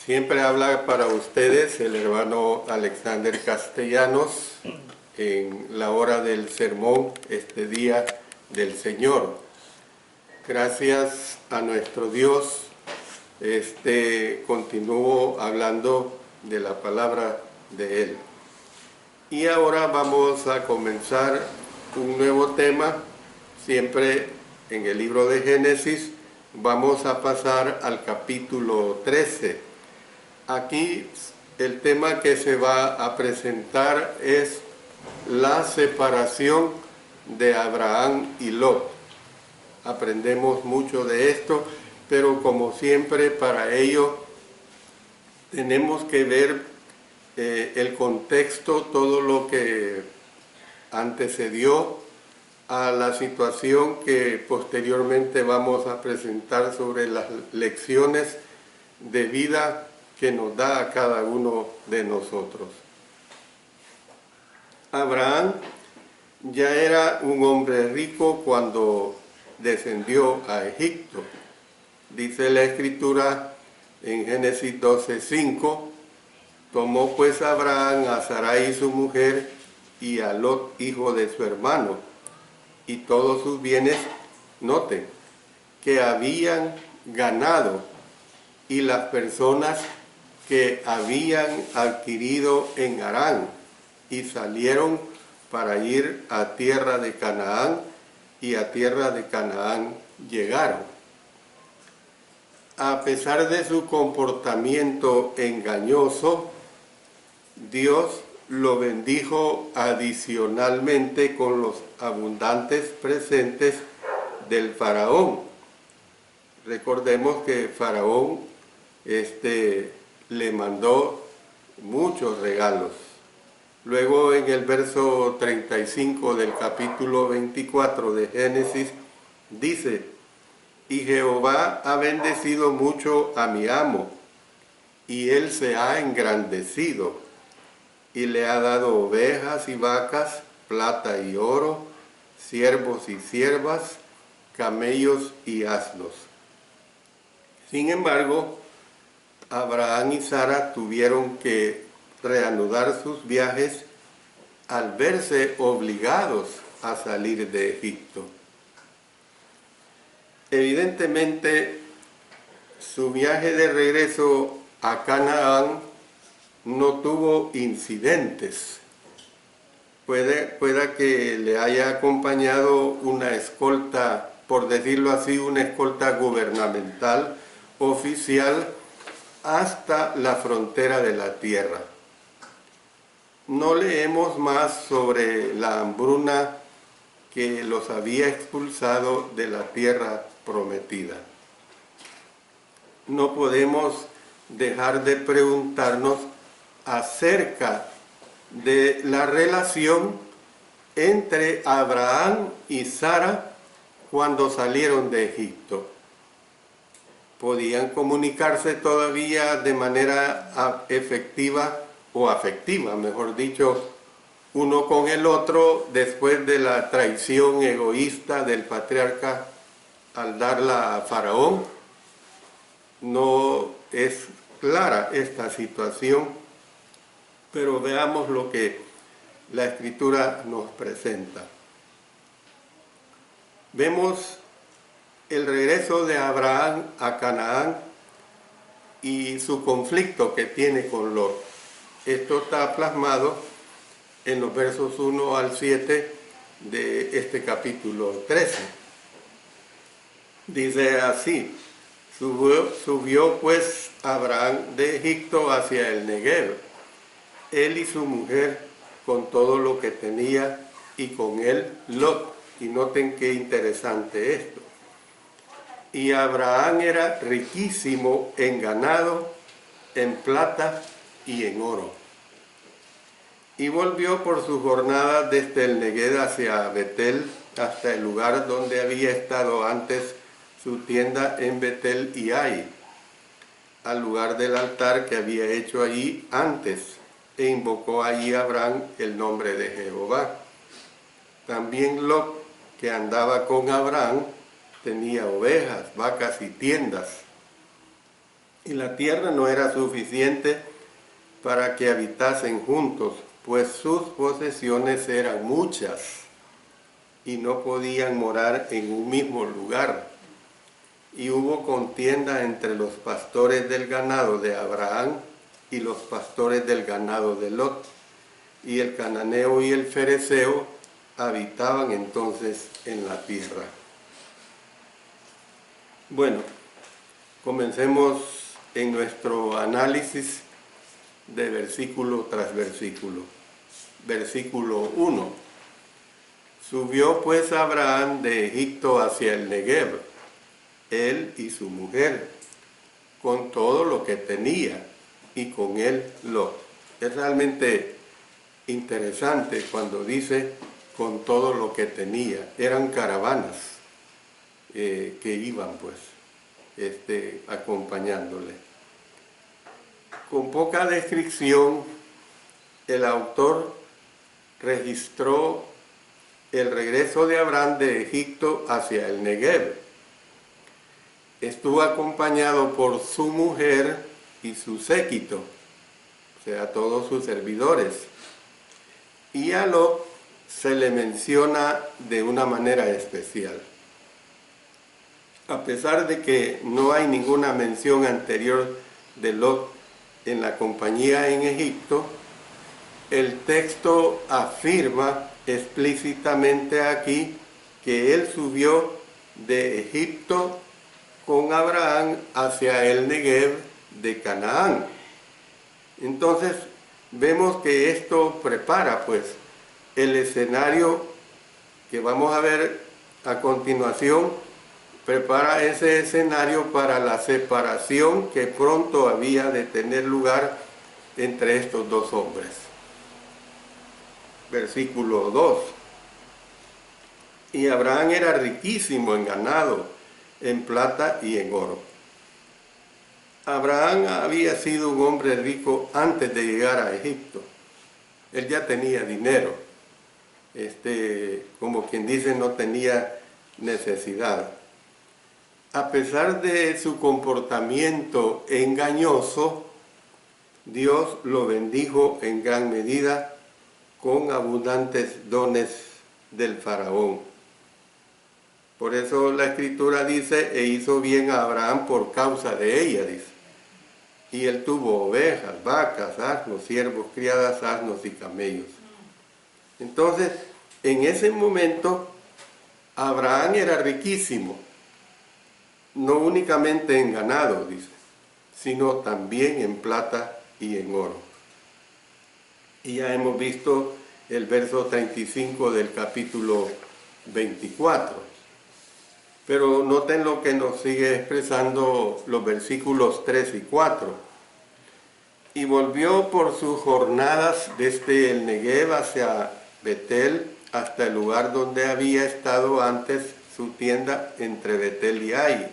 Siempre habla para ustedes el hermano Alexander Castellanos en la hora del sermón, este día del Señor. Gracias a nuestro Dios, continúo hablando de la palabra de Él. Y ahora vamos a comenzar un nuevo tema, siempre en el libro de Génesis. Vamos a pasar al capítulo 13. Aquí el tema que se va a presentar es la separación de Abraham y Lot. Aprendemos mucho de esto, pero como siempre para ello tenemos que ver el contexto, todo lo que antecedió a la situación que posteriormente vamos a presentar sobre las lecciones de vida que nos da a cada uno de nosotros. Abraham ya era un hombre rico cuando descendió a Egipto. Dice la Escritura en Génesis 12:5, tomó pues Abraham a Sarai su mujer y a Lot hijo de su hermano y todos sus bienes, noten, que habían ganado y las personas que habían adquirido en Harán, y salieron para ir a tierra de Canaán, y a tierra de Canaán llegaron. A pesar de su comportamiento engañoso, Dios lo bendijo adicionalmente con los abundantes presentes del faraón. Recordemos que Faraón le mandó muchos regalos. Luego en el verso 35 del capítulo 24 de Génesis dice: y Jehová ha bendecido mucho a mi amo, y él se ha engrandecido, y le ha dado ovejas y vacas, plata y oro, siervos y siervas, camellos y asnos. Sin embargo, Abraham y Sara tuvieron que reanudar sus viajes al verse obligados a salir de Egipto. Evidentemente, su viaje de regreso a Canaán no tuvo incidentes. Pueda que le haya acompañado una escolta, por decirlo así, una escolta gubernamental, oficial, hasta la frontera de la tierra. No leemos más sobre la hambruna que los había expulsado de la tierra prometida. No podemos dejar de preguntarnos acerca de la relación entre Abraham y Sara cuando salieron de Egipto. ¿Podían comunicarse todavía de manera efectiva o afectiva, mejor dicho, uno con el otro después de la traición egoísta del patriarca al darla a Faraón? No es clara esta situación, pero veamos lo que la Escritura nos presenta. Vemos el regreso de Abraham a Canaán y su conflicto que tiene con Lot. Esto está plasmado en los versos 1 al 7 de este capítulo 13. Dice así: subió pues Abraham de Egipto hacia el Negev, él y su mujer con todo lo que tenía, y con él Lot. Y noten qué interesante esto. Y Abraham era riquísimo en ganado, en plata y en oro. Y volvió por su jornada desde el Negued hacia Betel, hasta el lugar donde había estado antes su tienda en Betel y Ai, al lugar del altar que había hecho allí antes, e invocó allí Abraham el nombre de Jehová. También Lot, que andaba con Abraham, tenía ovejas, vacas y tiendas. Y la tierra no era suficiente para que habitasen juntos, pues sus posesiones eran muchas y no podían morar en un mismo lugar. Y hubo contienda entre los pastores del ganado de Abraham y los pastores del ganado de Lot. Y el cananeo y el fereceo habitaban entonces en la tierra. Bueno, comencemos en nuestro análisis de versículo tras versículo. Versículo 1. Subió pues Abraham de Egipto hacia el Negev, él y su mujer, con todo lo que tenía, y con él Lot. Es realmente interesante cuando dice con todo lo que tenía. Eran caravanas que iban pues acompañándole. Con poca descripción, el autor registró el regreso de Abraham de Egipto hacia el Negev. Estuvo acompañado por su mujer y su séquito, o sea, todos sus servidores. Y a Lot se le menciona de una manera especial. A pesar de que no hay ninguna mención anterior de Lot en la compañía en Egipto, el texto afirma explícitamente aquí que él subió de Egipto con Abraham hacia el Negev de Canaán. Entonces vemos que esto prepara pues el escenario que vamos a ver a continuación, prepara ese escenario para la separación que pronto había de tener lugar entre estos dos hombres. Versículo 2. Y Abraham era riquísimo en ganado, en plata y en oro. Abraham había sido un hombre rico antes de llegar a Egipto. Él ya tenía dinero. Como quien dice, no tenía necesidad. A pesar de su comportamiento engañoso, Dios lo bendijo en gran medida con abundantes dones del faraón. Por eso la Escritura dice, e hizo bien a Abraham por causa de ella, dice. Y él tuvo ovejas, vacas, asnos, siervos, criadas, asnos y camellos. Entonces, en ese momento, Abraham era riquísimo, no únicamente en ganado, dice, sino también en plata y en oro. Y ya hemos visto el verso 35 del capítulo 24. Pero noten lo que nos sigue expresando los versículos 3 y 4. Y volvió por sus jornadas desde el Negev hacia Betel, hasta el lugar donde había estado antes su tienda entre Betel y Ai,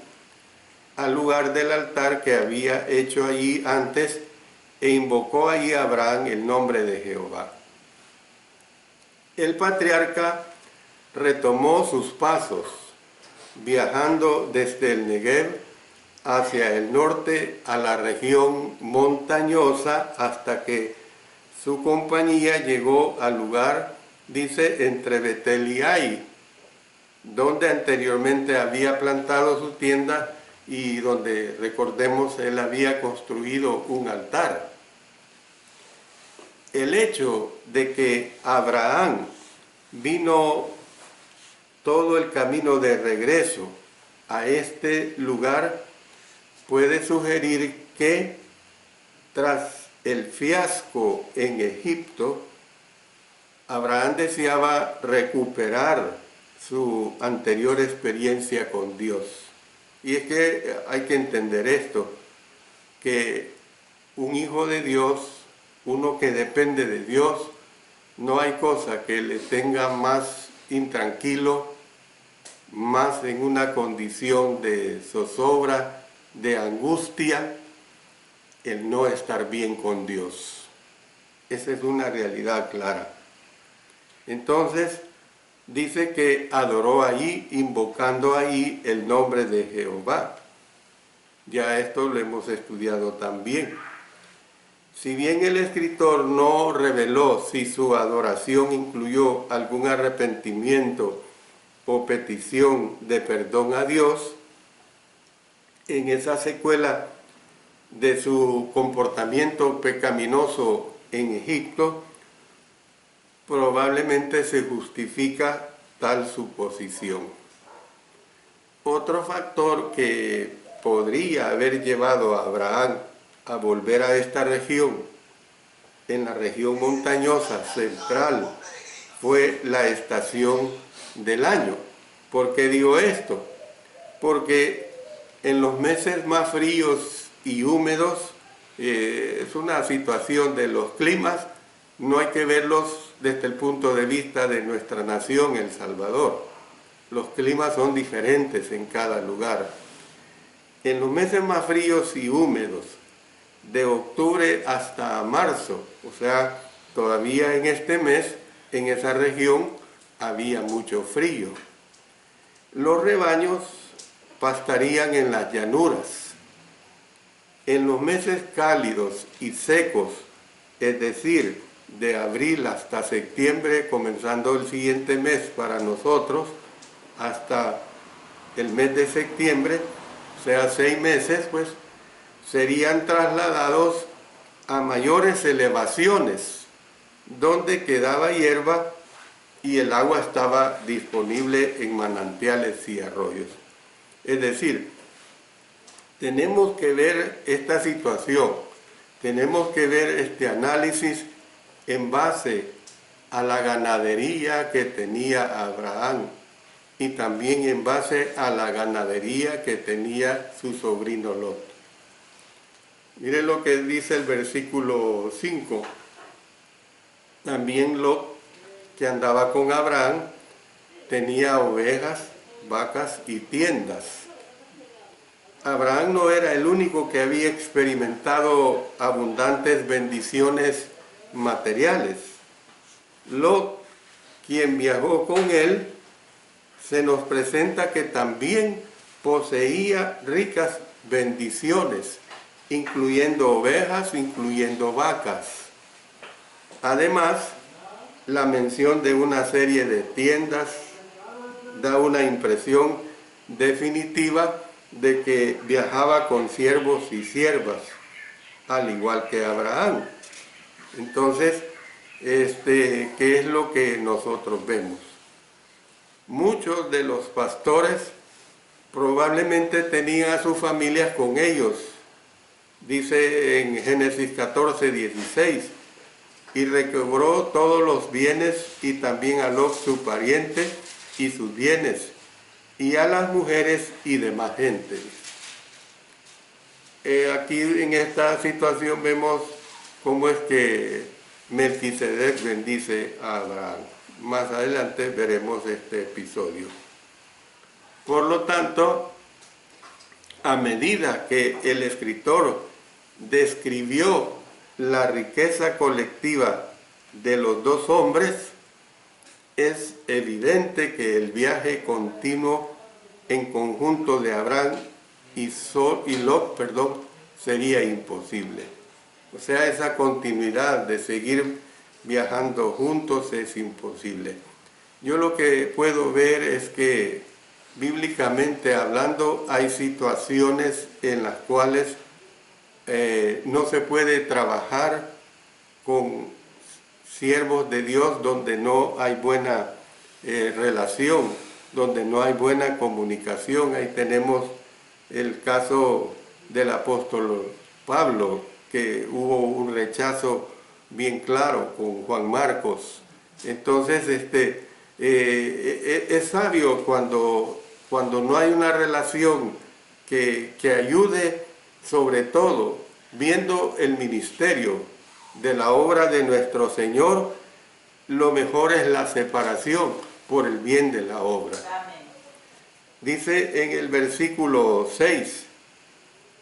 al lugar del altar que había hecho allí antes, e invocó allí a Abraham el nombre de Jehová. El patriarca retomó sus pasos, viajando desde el Negev hacia el norte a la región montañosa hasta que su compañía llegó al lugar, dice, entre Betel y Ai, donde anteriormente había plantado su tienda y donde, recordemos, él había construido un altar. El hecho de que Abraham vino todo el camino de regreso a este lugar puede sugerir que tras el fiasco en Egipto, Abraham deseaba recuperar su anterior experiencia con Dios. Y es que hay que entender esto, que un hijo de Dios, uno que depende de Dios, no hay cosa que le tenga más intranquilo, más en una condición de zozobra, de angustia, el no estar bien con Dios. Esa es una realidad clara. Entonces, dice que adoró allí, invocando allí el nombre de Jehová. Ya esto lo hemos estudiado también. Si bien el escritor no reveló si su adoración incluyó algún arrepentimiento o petición de perdón a Dios, en esa secuela de su comportamiento pecaminoso en Egipto, probablemente se justifica tal suposición. Otro factor que podría haber llevado a Abraham a volver a esta región, en la región montañosa central, fue la estación del año. ¿Por qué digo esto? Porque en los meses más fríos y húmedos, es una situación de los climas, no hay que verlos desde el punto de vista de nuestra nación, El Salvador. Los climas son diferentes en cada lugar. En los meses más fríos y húmedos, de octubre hasta marzo, o sea, todavía en este mes, en esa región había mucho frío. Los rebaños pastarían en las llanuras. En los meses cálidos y secos, es decir, de abril hasta septiembre, comenzando el siguiente mes para nosotros, hasta el mes de septiembre, o sea, 6 meses, pues, serían trasladados a mayores elevaciones, donde quedaba hierba y el agua estaba disponible en manantiales y arroyos. Es decir, tenemos que ver esta situación, tenemos que ver este análisis en base a la ganadería que tenía Abraham y también en base a la ganadería que tenía su sobrino Lot. Mire lo que dice el versículo 5. También Lot, que andaba con Abraham, tenía ovejas, vacas y tiendas. Abraham no era el único que había experimentado abundantes bendiciones materiales. Lot, quien viajó con él, se nos presenta que también poseía ricas bendiciones, incluyendo ovejas, incluyendo vacas. Además, la mención de una serie de tiendas da una impresión definitiva de que viajaba con siervos y siervas, al igual que Abraham. Entonces, ¿qué es lo que nosotros vemos? Muchos de los pastores probablemente tenían a sus familias con ellos. Dice en Génesis 14, 16, y recobró todos los bienes y también a Lot su pariente y sus bienes, y a las mujeres y demás gente. Aquí en esta situación vemos cómo es que Melquisedec bendice a Abraham. Más adelante veremos este episodio. Por lo tanto, a medida que el escritor describió la riqueza colectiva de los dos hombres, es evidente que el viaje continuo en conjunto de Abraham y Lot, sería imposible. O sea, esa continuidad de seguir viajando juntos es imposible. Yo lo que puedo ver es que, bíblicamente hablando, hay situaciones en las cuales no se puede trabajar con siervos de Dios donde no hay buena relación, donde no hay buena comunicación. Ahí tenemos el caso del apóstol Pablo, que hubo un rechazo bien claro con Juan Marcos. Entonces, es sabio cuando no hay una relación que ayude, sobre todo viendo el ministerio de la obra de nuestro Señor, lo mejor es la separación por el bien de la obra. Amén. Dice en el versículo 6,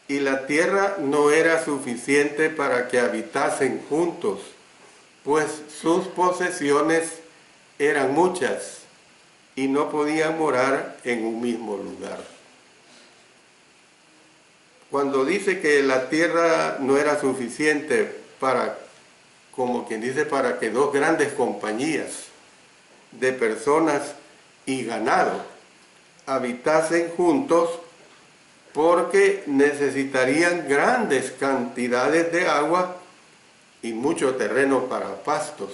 y la tierra no era suficiente para que habitasen juntos, pues sus posesiones eran muchas y no podían morar en un mismo lugar. cuando dice que la tierra no era suficiente para, como quien dice, para que dos grandes compañías de personas y ganado habitasen juntos, porque necesitarían grandes cantidades de agua y mucho terreno para pastos.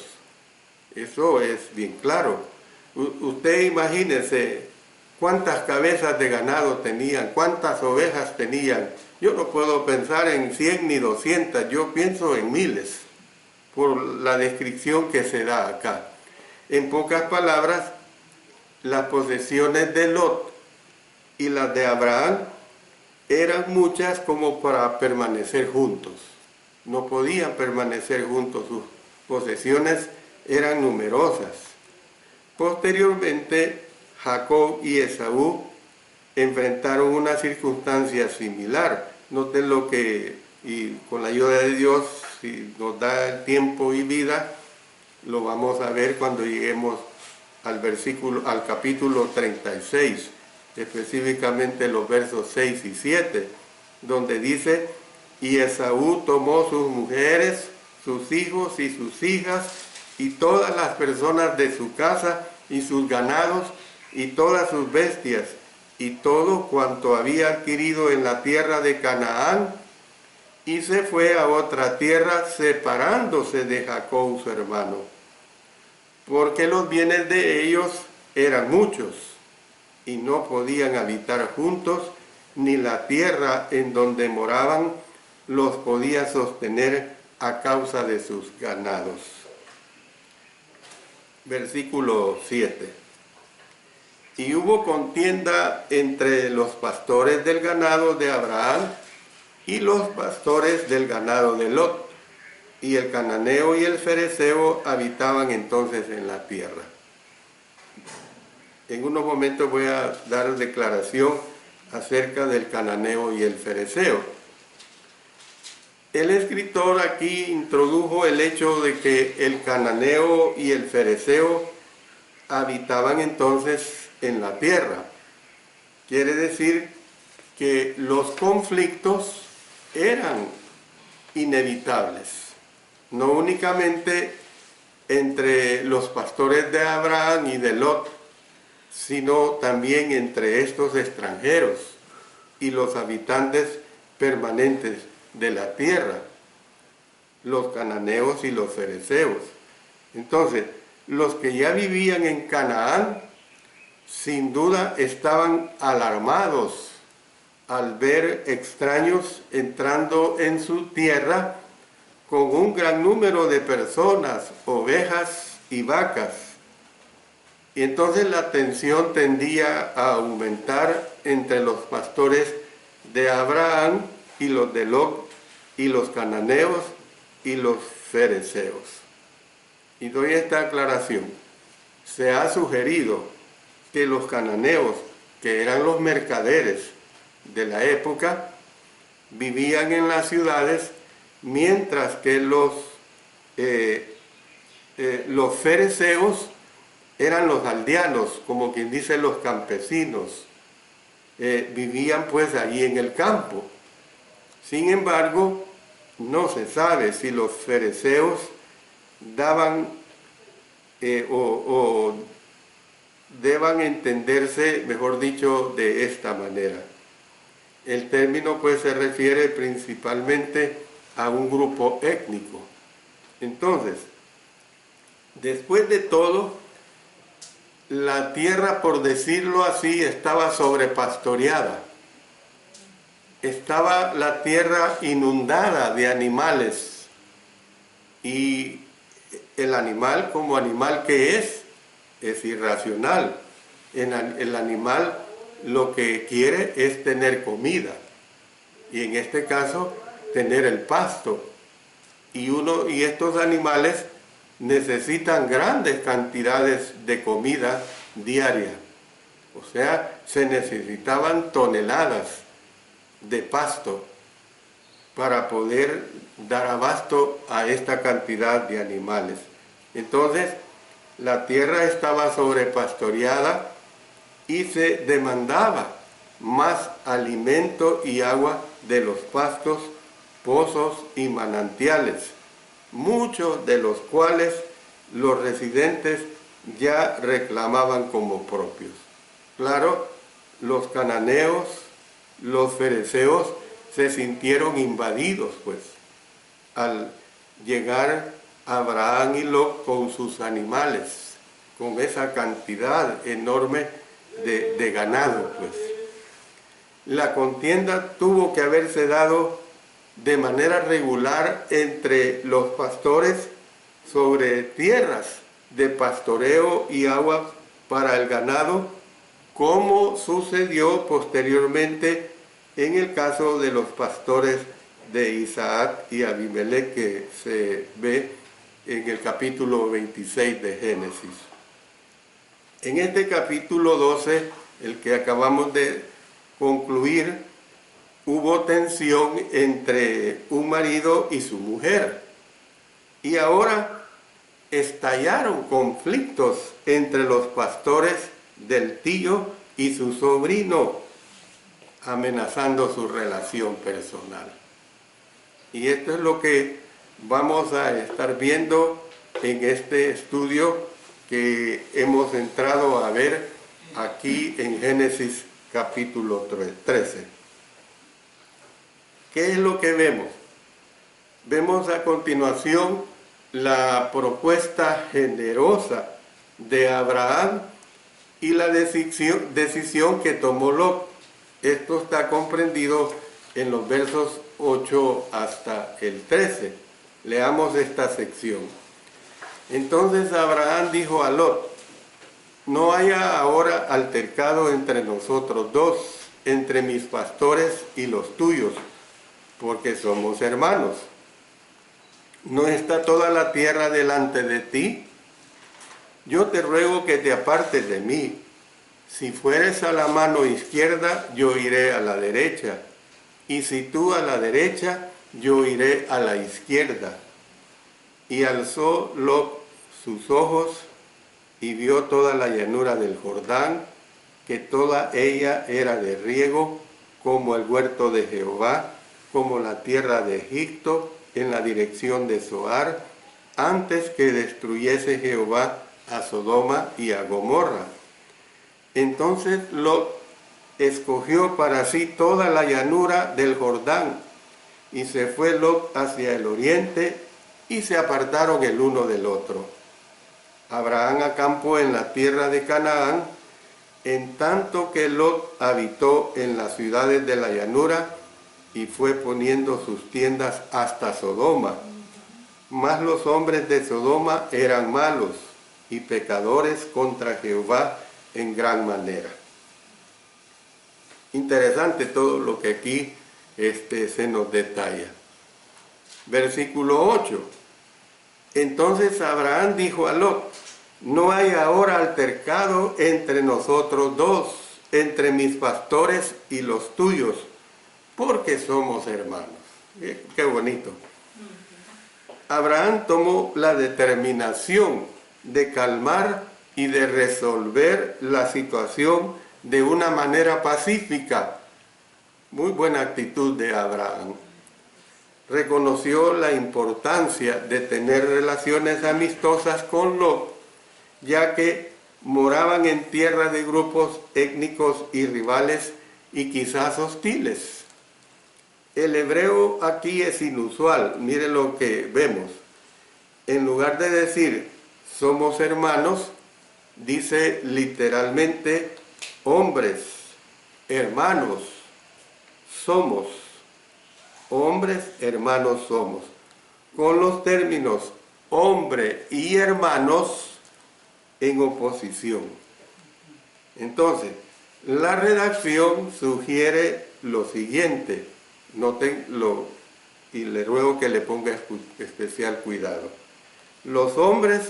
Eso es bien claro. Usted imagínese cuántas cabezas de ganado tenían, cuántas ovejas tenían. Yo no puedo pensar en 100 ni 200, yo pienso en miles, por la descripción que se da acá. En pocas palabras, las posesiones de Lot y las de Abraham eran muchas como para permanecer juntos. No podían permanecer juntos, sus posesiones eran numerosas. Posteriormente, Jacob y Esaú enfrentaron una circunstancia similar. Noten lo que, y con la ayuda de Dios, si nos da el tiempo y vida, lo vamos a ver cuando lleguemos al capítulo 36, específicamente los versos 6 y 7, donde dice: y Esaú tomó sus mujeres, sus hijos y sus hijas, y todas las personas de su casa, y sus ganados, y todas sus bestias, y todo cuanto había adquirido en la tierra de Canaán, y se fue a otra tierra, separándose de Jacob su hermano, porque los bienes de ellos eran muchos, y no podían habitar juntos, ni la tierra en donde moraban los podía sostener a causa de sus ganados. Versículo 7. Y hubo contienda entre los pastores del ganado de Abraham y los pastores del ganado de Lot, y el cananeo y el fereceo habitaban entonces en la tierra. En unos momentos voy a dar declaración acerca del cananeo y el fereceo. El escritor aquí introdujo el hecho de que el cananeo y el fereceo habitaban entonces en la tierra. Quiere decir que los conflictos eran inevitables, no únicamente entre los pastores de Abraham y de Lot, sino también entre estos extranjeros y los habitantes permanentes de la tierra, los cananeos y los fereceos. Entonces, los que ya vivían en Canaán, sin duda estaban alarmados al ver extraños entrando en su tierra con un gran número de personas, ovejas y vacas. Y entonces la tensión tendía a aumentar entre los pastores de Abraham y los de Lot, y los cananeos y los fereceos. Y doy esta aclaración. Se ha sugerido que los cananeos, que eran los mercaderes de la época, vivían en las ciudades, mientras que los fereceos eran los aldeanos, como quien dice los campesinos, vivían pues allí en el campo. Sin embargo, no se sabe si los fereceos daban o deban entenderse, mejor dicho, de esta manera. El término pues se refiere principalmente a un grupo étnico. Entonces, después de todo, la tierra, por decirlo así, estaba sobrepastoreada. Estaba la tierra inundada de animales, y el animal, como animal que es irracional. El animal lo que quiere es tener comida, y en este caso tener el pasto, y estos animales necesitan grandes cantidades de comida diaria. O sea, se necesitaban toneladas de pasto para poder dar abasto a esta cantidad de animales. Entonces, la tierra estaba sobrepastoreada y se demandaba más alimento y agua de los pastos, pozos y manantiales, muchos de los cuales los residentes ya reclamaban como propios. Claro, los cananeos, los fereceos se sintieron invadidos, pues, al llegar Abraham y Lot con sus animales, con esa cantidad enorme de ganado, pues. La contienda tuvo que haberse dado de manera regular entre los pastores sobre tierras de pastoreo y agua para el ganado, como sucedió posteriormente en el caso de los pastores de Isaac y Abimelech, que se ve en el capítulo 26 de Génesis. En este capítulo 12, el que acabamos de concluir, hubo tensión entre un marido y su mujer. Y ahora estallaron conflictos entre los pastores del tío y su sobrino, amenazando su relación personal. Y esto es lo que vamos a estar viendo en este estudio que hemos entrado a ver aquí en Génesis capítulo 13. ¿Qué es lo que vemos? Vemos a continuación la propuesta generosa de Abraham y la decisión que tomó Lot. Esto está comprendido en los versos 8 hasta el 13. Leamos esta sección. Entonces Abraham dijo a Lot: no haya ahora altercado entre nosotros dos, entre mis pastores y los tuyos, porque somos hermanos. ¿No está toda la tierra delante de ti? Yo te ruego que te apartes de mí. Si fueres a la mano izquierda, yo iré a la derecha, y si tú a la derecha, yo iré a la izquierda. Y alzó Lot sus ojos y vio toda la llanura del Jordán, que toda ella era de riego, como el huerto de Jehová, como la tierra de Egipto, en la dirección de Zoar, antes que destruyese Jehová a Sodoma y a Gomorra. Entonces Lot escogió para sí toda la llanura del Jordán, y se fue Lot hacia el oriente, y se apartaron el uno del otro. Abraham acampó en la tierra de Canaán, en tanto que Lot habitó en las ciudades de la llanura, y fue poniendo sus tiendas hasta Sodoma. Mas los hombres de Sodoma eran malos y pecadores contra Jehová en gran manera. Interesante todo lo que aquí se nos detalla. Versículo 8. Entonces Abraham dijo a Lot: no hay ahora altercado entre nosotros dos, entre mis pastores y los tuyos, porque somos hermanos. Qué bonito. Abraham tomó la determinación de calmar y de resolver la situación de una manera pacífica. Muy buena actitud de Abraham. Reconoció la importancia de tener relaciones amistosas con Lot, ya que moraban en tierra de grupos étnicos y rivales y quizás hostiles. El hebreo aquí es inusual. Mire lo que vemos. En lugar de decir somos hermanos, dice literalmente hombres, hermanos, somos. Hombres, hermanos somos. Con los términos hombre y hermanos en oposición. Entonces, la redacción sugiere lo siguiente. Nótenlo y le ruego que le ponga especial cuidado. Los hombres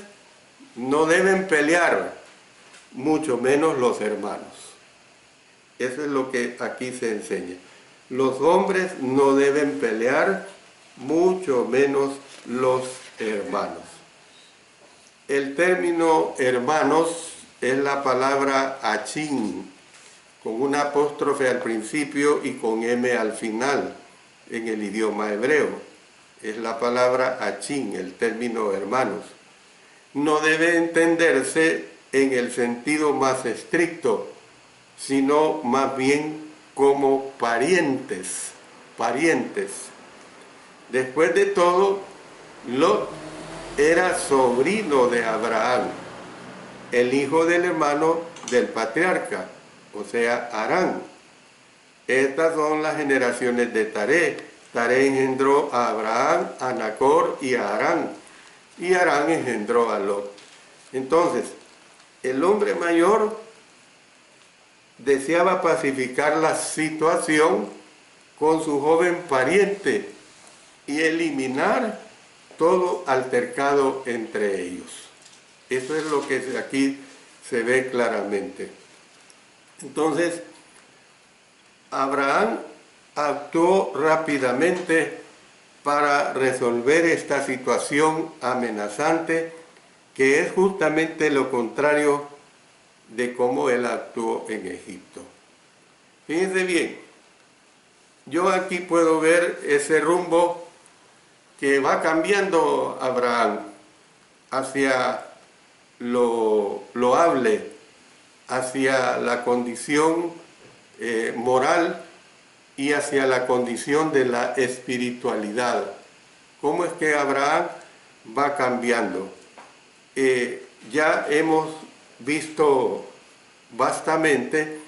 no deben pelear, mucho menos los hermanos. Eso es lo que aquí se enseña. Los hombres no deben pelear, mucho menos los hermanos. El término hermanos es la palabra achín, con una apóstrofe al principio y con M al final en el idioma hebreo. Es la palabra achín, el término hermanos. No debe entenderse en el sentido más estricto, sino más bien como parientes. Después de todo, Lot era sobrino de Abraham, el hijo del hermano del patriarca, o sea, Harán. Estas son las generaciones de Taré. Taré engendró a Abraham, a Nacor y a Harán. Y Harán engendró a Lot. Entonces, el hombre mayor deseaba pacificar la situación con su joven pariente y eliminar todo altercado entre ellos. Eso es lo que aquí se ve claramente. Entonces, Abraham actuó rápidamente para resolver esta situación amenazante, que es justamente lo contrario de cómo él actuó en Egipto. Fíjense bien, yo aquí puedo ver ese rumbo que va cambiando Abraham hacia lo loable, hacia la condición moral y hacia la condición de la espiritualidad. ¿Cómo es que Abraham va cambiando? Ya hemos visto vastamente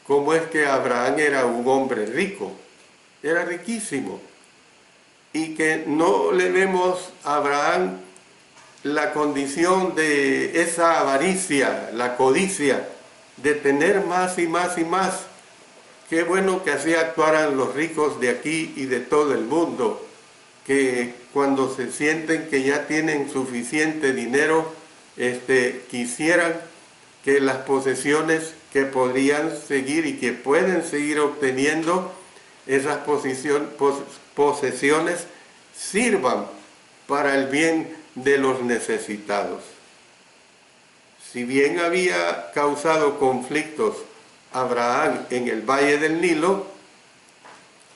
cómo es que Abraham era un hombre rico, era riquísimo, y que no le vemos a Abraham la condición de esa avaricia, la codicia, de tener más y más y más. Qué bueno que así actuaran los ricos de aquí y de todo el mundo, que cuando se sienten que ya tienen suficiente dinero, quisieran que las posesiones que podrían seguir y que pueden seguir obteniendo, esas posesiones sirvan para el bien de los necesitados. Si bien había causado conflictos Abraham en el valle del Nilo,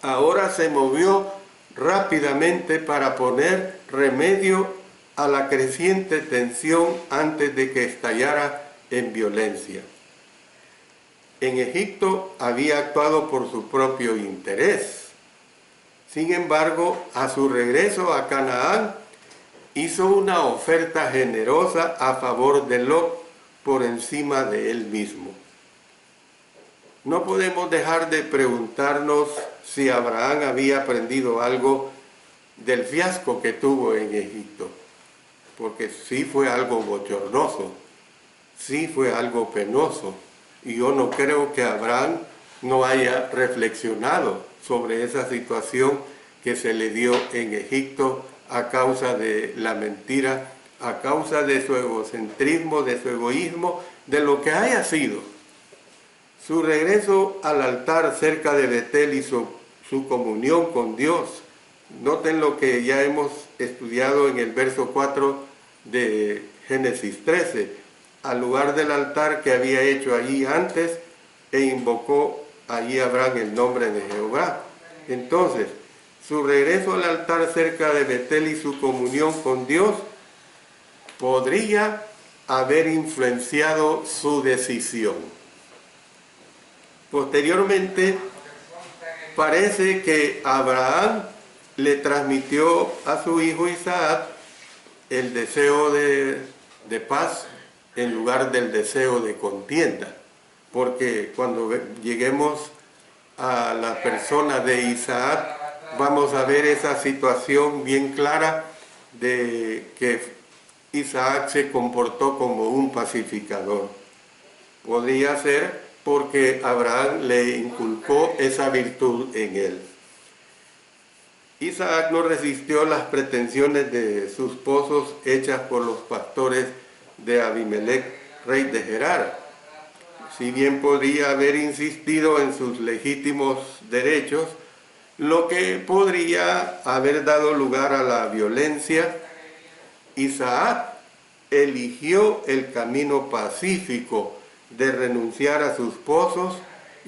ahora se movió rápidamente para poner remedio a la creciente tensión antes de que estallara en violencia. En Egipto había actuado por su propio interés. Sin embargo, a su regreso a Canaán, hizo una oferta generosa a favor de Lot por encima de él mismo. No podemos dejar de preguntarnos si Abraham había aprendido algo del fiasco que tuvo en Egipto, porque sí fue algo bochornoso, sí fue algo penoso, y yo no creo que Abraham no haya reflexionado sobre esa situación que se le dio en Egipto a causa de la mentira, a causa de su egocentrismo, de su egoísmo, de lo que haya sido. Su regreso al altar cerca de Betel y su comunión con Dios. Noten lo que ya hemos estudiado en el verso 4 de Génesis 13. Al lugar del altar que había hecho allí antes, e invocó allí Abraham el nombre de Jehová. Entonces, su regreso al altar cerca de Betel y su comunión con Dios podría haber influenciado su decisión. Posteriormente, parece que Abraham le transmitió a su hijo Isaac el deseo de paz en lugar del deseo de contienda, porque cuando lleguemos a la persona de Isaac, vamos a ver esa situación bien clara de que Isaac se comportó como un pacificador. Podría ser porque Abraham le inculcó esa virtud en él. Isaac no resistió las pretensiones de sus pozos hechas por los pastores de Abimelech, rey de Gerar. Si bien podría haber insistido en sus legítimos derechos, lo que podría haber dado lugar a la violencia, Isaac eligió el camino pacífico de renunciar a sus pozos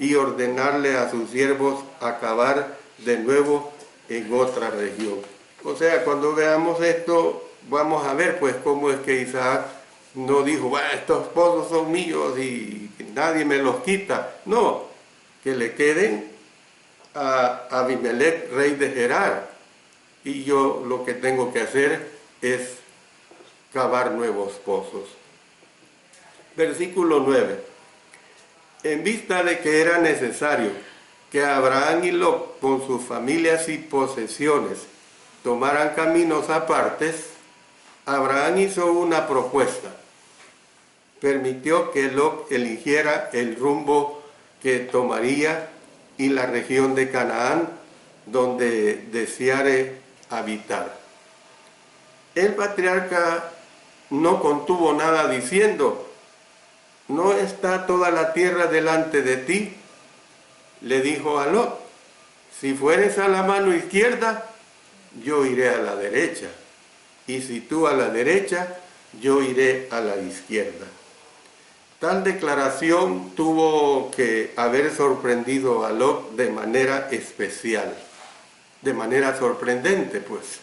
y ordenarle a sus siervos acabar de nuevo en otra región. O sea, cuando veamos esto, vamos a ver pues cómo es que Isaac no dijo, bueno, estos pozos son míos y nadie me los quita. No, que le queden a Abimelech, rey de Gerar, y yo lo que tengo que hacer es cavar nuevos pozos. Versículo 9. En vista de que era necesario que Abraham y Lot, con sus familias y posesiones, tomaran caminos apartes, Abraham hizo una propuesta. Permitió que Lot eligiera el rumbo que tomaría y la región de Canaán, donde deseare habitar. El patriarca no contuvo nada diciendo, ¿no está toda la tierra delante de ti? Le dijo a Lot, si fueres a la mano izquierda, yo iré a la derecha, y si tú a la derecha, yo iré a la izquierda. Tal declaración tuvo que haber sorprendido a Lot de manera especial, de manera sorprendente, pues.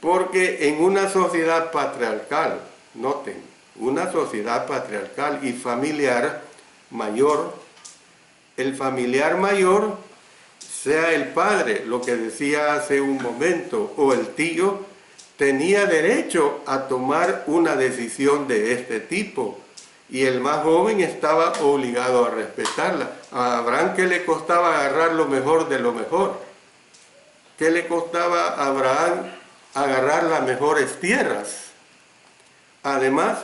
Porque en una sociedad patriarcal, noten, una sociedad patriarcal y familiar mayor, el familiar mayor, sea el padre, lo que decía hace un momento, o el tío, tenía derecho a tomar una decisión de este tipo. Y el más joven estaba obligado a respetarla. A Abraham, ¿qué le costaba agarrar lo mejor de lo mejor? ¿Qué le costaba a Abraham agarrar las mejores tierras? Además,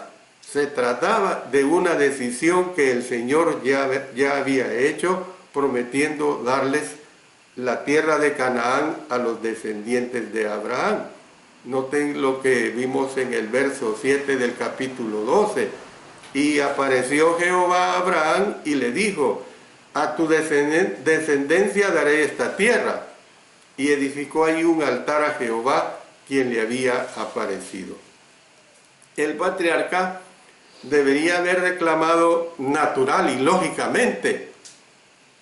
se trataba de una decisión que el Señor ya había hecho, prometiendo darles la tierra de Canaán a los descendientes de Abraham. Noten lo que vimos en el verso 7 del capítulo 12. Y apareció Jehová a Abraham y le dijo, a tu descendencia daré esta tierra. Y edificó allí un altar a Jehová, quien le había aparecido. El patriarca debería haber reclamado natural y lógicamente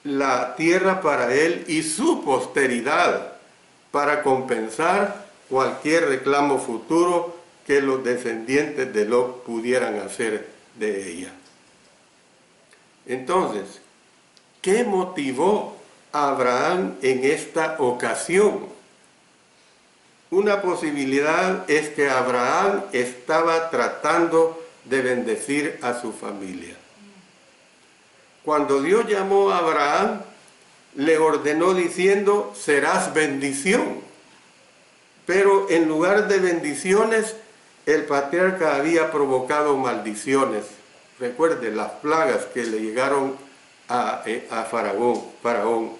la tierra para él y su posteridad, para compensar cualquier reclamo futuro que los descendientes de Lot pudieran hacer de ella. Entonces, ¿qué motivó a Abraham en esta ocasión? Una posibilidad es que Abraham estaba tratando de bendecir a su familia. Cuando Dios llamó a Abraham, le ordenó diciendo, serás bendición. Pero en lugar de bendiciones, el patriarca había provocado maldiciones. Recuerden las plagas que le llegaron a Faraón.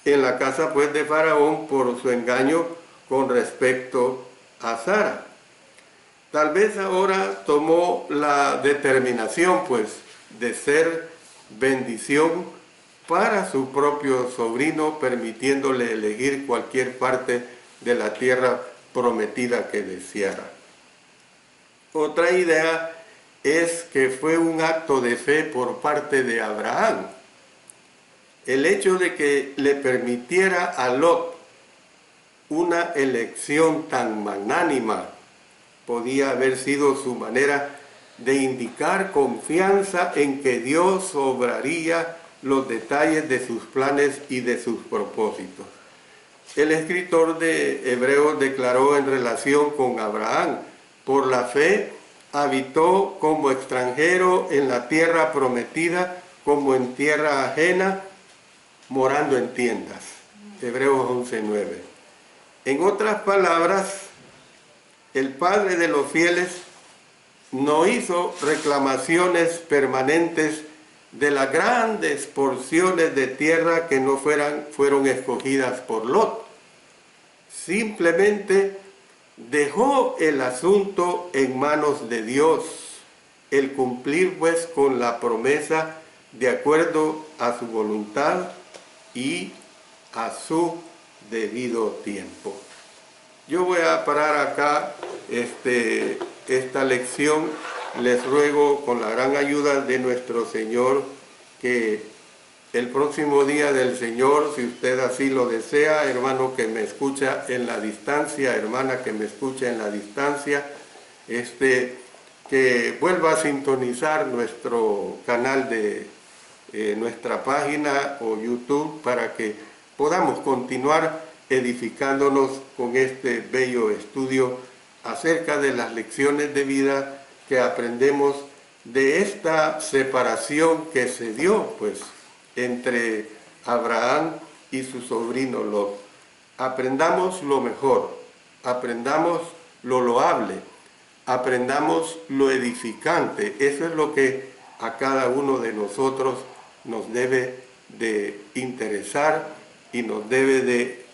En la casa pues de Faraón por su engaño con respecto a Sara. Tal vez ahora tomó la determinación pues de ser bendición para su propio sobrino, permitiéndole elegir cualquier parte de la tierra prometida que deseara. Otra idea es que fue un acto de fe por parte de Abraham. El hecho de que le permitiera a Lot una elección tan magnánima podía haber sido su manera de indicar confianza en que Dios obraría los detalles de sus planes y de sus propósitos. El escritor de Hebreos declaró en relación con Abraham, por la fe habitó como extranjero en la tierra prometida, como en tierra ajena, morando en tiendas. Hebreos 11:9. En otras palabras, el Padre de los fieles no hizo reclamaciones permanentes de las grandes porciones de tierra que no fueron escogidas por Lot. Simplemente dejó el asunto en manos de Dios, el cumplir pues con la promesa de acuerdo a su voluntad y a su debido tiempo. Yo voy a parar acá esta lección. Les ruego con la gran ayuda de nuestro Señor que el próximo día del Señor, si usted así lo desea, hermano que me escucha en la distancia, hermana que me escucha en la distancia, que vuelva a sintonizar nuestro canal de nuestra página o YouTube para que podamos continuar edificándonos con este bello estudio acerca de las lecciones de vida que aprendemos de esta separación que se dio pues entre Abraham y su sobrino Lot. Aprendamos lo mejor, aprendamos lo loable, aprendamos lo edificante. Eso es lo que a cada uno de nosotros nos debe de interesar y nos debe de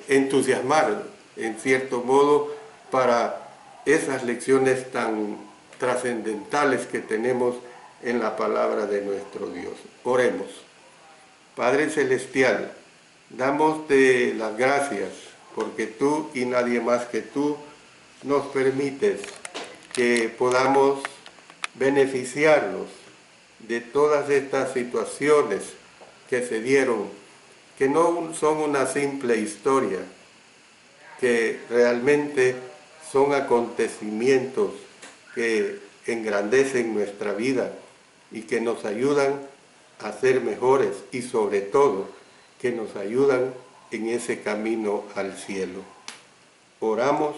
entusiasmar en cierto modo para esas lecciones tan trascendentales que tenemos en la palabra de nuestro Dios. Oremos. Padre Celestial, damos-te las gracias porque tú y nadie más que tú nos permites que podamos beneficiarnos de todas estas situaciones que se dieron, que no son una simple historia, que realmente son acontecimientos que engrandecen nuestra vida y que nos ayudan a ser mejores y sobre todo que nos ayudan en ese camino al cielo. Oramos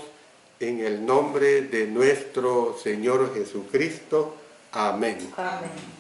en el nombre de nuestro Señor Jesucristo. Amén. Amén.